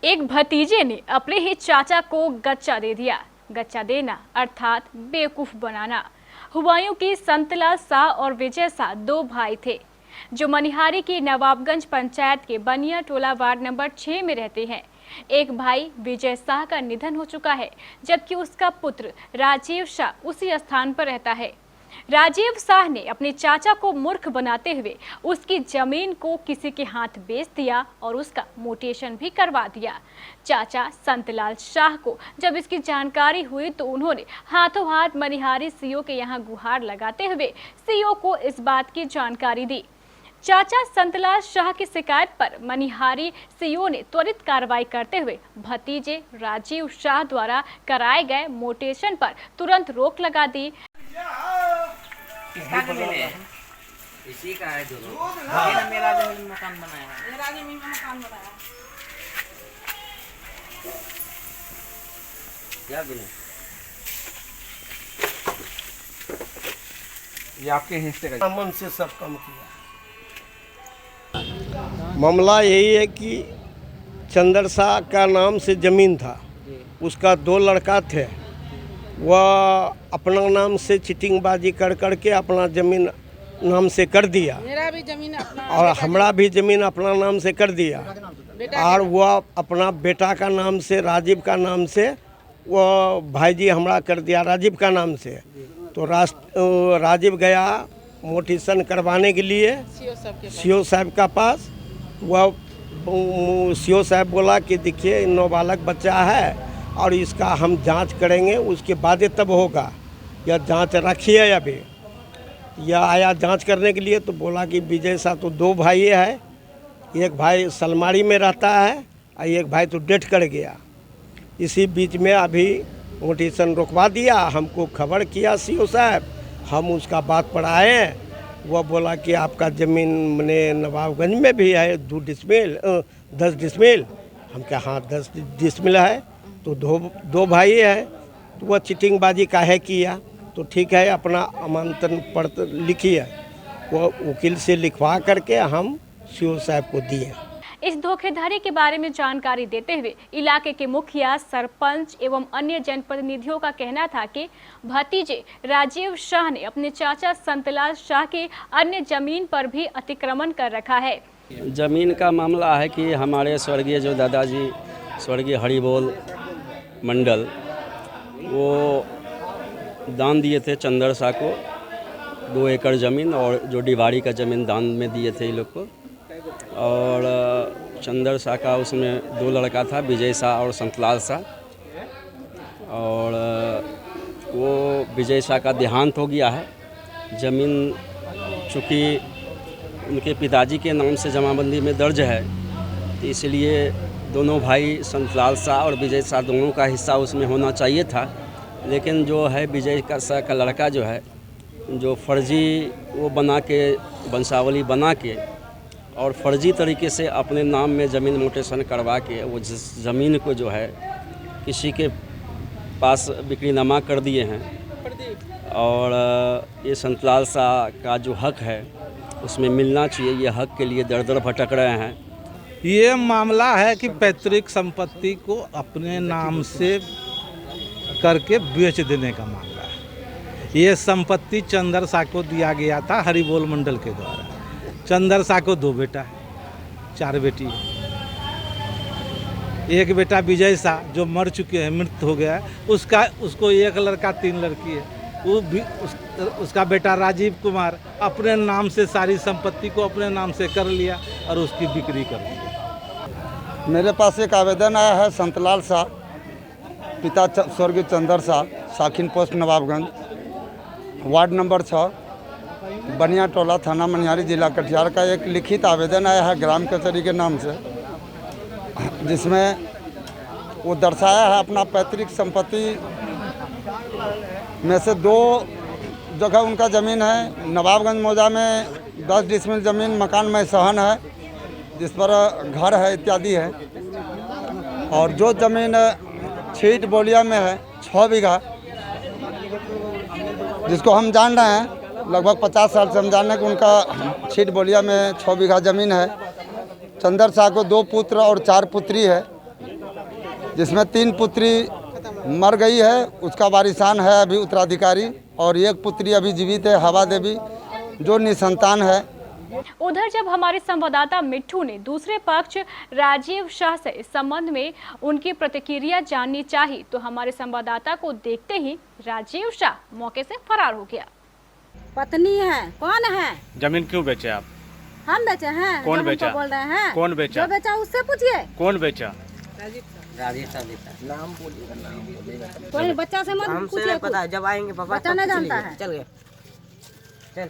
एक भतीजे ने अपने ही चाचा को गच्चा दे दिया। गच्चा देना अर्थात बेवकूफ बनाना। हुमायूं की संतलाल शाह और विजय शाह दो भाई थे जो मनिहारी की नवाबगंज पंचायत के बनिया टोला वार्ड नंबर 6 में रहते हैं। एक भाई विजय शाह का निधन हो चुका है, जबकि उसका पुत्र राजीव शाह उसी स्थान पर रहता है। राजीव शाह ने अपने चाचा को मूर्ख बनाते हुए उसकी जमीन को किसी के हाथ बेच दिया और उसका म्यूटेशन भी करवा दिया। चाचा संतलाल शाह को जब इसकी जानकारी हुई तो उन्होंने हाथों हाथ मनिहारी सीओ के यहाँ गुहार लगाते हुए सीओ को इस बात की जानकारी दी। चाचा संतलाल शाह की शिकायत पर मनिहारी सीओ ने त्वरित कार्रवाई करते हुए भतीजे राजीव शाह द्वारा कराए गए म्यूटेशन पर तुरंत रोक लगा दी। इसी का है जो मेरा जमीन मकान बनाया है। मेरा जमीन में मकान बनाया क्या बिना ये आपके हिस्से का मन से सब काम किया। मामला यही है कि चंदर शाह का नाम से ज़मीन था, उसका दो लड़का थे। वह अपना नाम से चिटिंगबाजी कर करके अपना ज़मीन नाम से कर दिया। मेरा भी जमीन अपना और हमारा भी ज़मीन अपना नाम से कर दिया। और वह अपना बेटा का नाम से, राजीव का नाम से, वह भाईजी हमारा कर दिया राजीव का नाम से। तो राजीव गया मोटिशन करवाने के लिए सीओ साहब का पास। वह सीओ साहब बोला कि देखिए नाबालग बच्चा है और इसका हम जांच करेंगे, उसके बाद तब होगा। यह जांच रखिए। अभी यह आया जांच करने के लिए तो बोला कि विजय शाह तो दो भाई है, एक भाई सलमारी में रहता है और एक भाई तो डेथ कर गया। इसी बीच में अभी मोटिशन रुकवा दिया। हमको खबर किया सीओ साहब, हम उसका बात पर आए। वह बोला कि आपका ज़मीन मैंने नवाबगंज में भी है 10 डिसमिल। हम क्या हाँ 10 डिसमिल है तो दो भाई है। तो वह चिटिंगबाजी काहे किया? तो ठीक है, अपना आमंत्रण पत्र लिखिए। वो वकील से लिखवा करके हम सीओ साहब को दिए। इस धोखाधड़ी के बारे में जानकारी देते हुए इलाके के मुखिया, सरपंच एवं अन्य जनप्रतिनिधियों का कहना था कि भतीजे राजीव शाह ने अपने चाचा संतलाल शाह की अन्य जमीन पर भी अतिक्रमण कर रखा है। जमीन का मामला है कि हमारे स्वर्गीय जो दादाजी स्वर्गीय हरिबोल मंडल वो दान दिए थे चंदर शाह को 2 एकड़ ज़मीन, और जो डिवाड़ी का ज़मीन दान में दिए थे ये लोग को। और चंदर शाह का उसमें 2 लड़का था, विजय शाह और संतलाल शाह। और वो विजय शाह का देहांत हो गया है। ज़मीन चूँकि उनके पिताजी के नाम से जमाबंदी में दर्ज है, तो इसलिए दोनों भाई संतलाल शाह और विजय शाह दोनों का हिस्सा उसमें होना चाहिए था। लेकिन जो है विजय शाह का लड़का जो है, जो फर्जी वो बना के वंशावली बना के और फर्जी तरीके से अपने नाम में ज़मीन म्यूटेशन करवा के वो ज़मीन को जो है किसी के पास बिक्रीनामा कर दिए हैं। और ये संतलाल शाह का जो हक है उसमें मिलना चाहिए, ये हक के लिए दर दर भटक रहे हैं। ये मामला है कि पैतृक संपत्ति को अपने नाम से करके बेच देने का मामला है। ये संपत्ति चंदर शाह को दिया गया था हरिबोल मंडल के द्वारा। चंदर शाह को 2 बेटा है, 4 बेटी है। एक बेटा विजय शाह जो मर चुके हैं, मृत हो गया है, उसको 1 लड़का 3 लड़की है। वो भी उसका बेटा राजीव कुमार अपने नाम से सारी संपत्ति को अपने नाम से कर लिया और उसकी बिक्री कर दी। मेरे पास एक आवेदन आया है संतलाल शाह, पिता स्वर्गीय चंदर शाह, साखिन post Nawabganj, ward number 6, Baniya टोला, थाना मनिहारी, जिला कटिहार का एक लिखित आवेदन आया है ग्राम कचहरी के नाम से, जिसमें वो दर्शाया है अपना पैतृक संपत्ति में से 2 जगह उनका ज़मीन है। नवाबगंज मौजा में 10 डिसमिल ज़मीन मकान में सहन है, जिस पर घर है इत्यादि है। और जो ज़मीन छीट बोलिया में है 6 बीघा, जिसको हम जान रहे हैं लगभग 50 साल से हम जान रहे हैं कि उनका छीट बोलिया में 6 बीघा ज़मीन है। चंदर शाह को 2 पुत्र और 4 पुत्री है। जिसमें 3 पुत्री मर गई है, उसका वारिसान है अभी उत्तराधिकारी, और एक पुत्री अभी जीवित है, हवा देवी, जो निसंतान है। उधर जब हमारे संवाददाता मिट्ठू ने दूसरे पक्ष राजीव शाह से इस संबंध में उनकी प्रतिक्रिया जाननी चाही तो हमारे संवाददाता को देखते ही राजीव शाह मौके से फरार हो गया। पत्नी है, कौन है? जमीन क्यों बेचे आप? हम बेचे हैं। कौन जो बेचा? हमको बोल रहे हैं। कौन बेचा? जो बेचा उससे पूछिए। कौन बेचा? राजीव साहब देता नाम बोलिएगा। कोई बच्चा से मत हमसे पूछिए। नहीं पता, जब आएंगे पापा बच्चा नहीं जानता है। चल गए चल।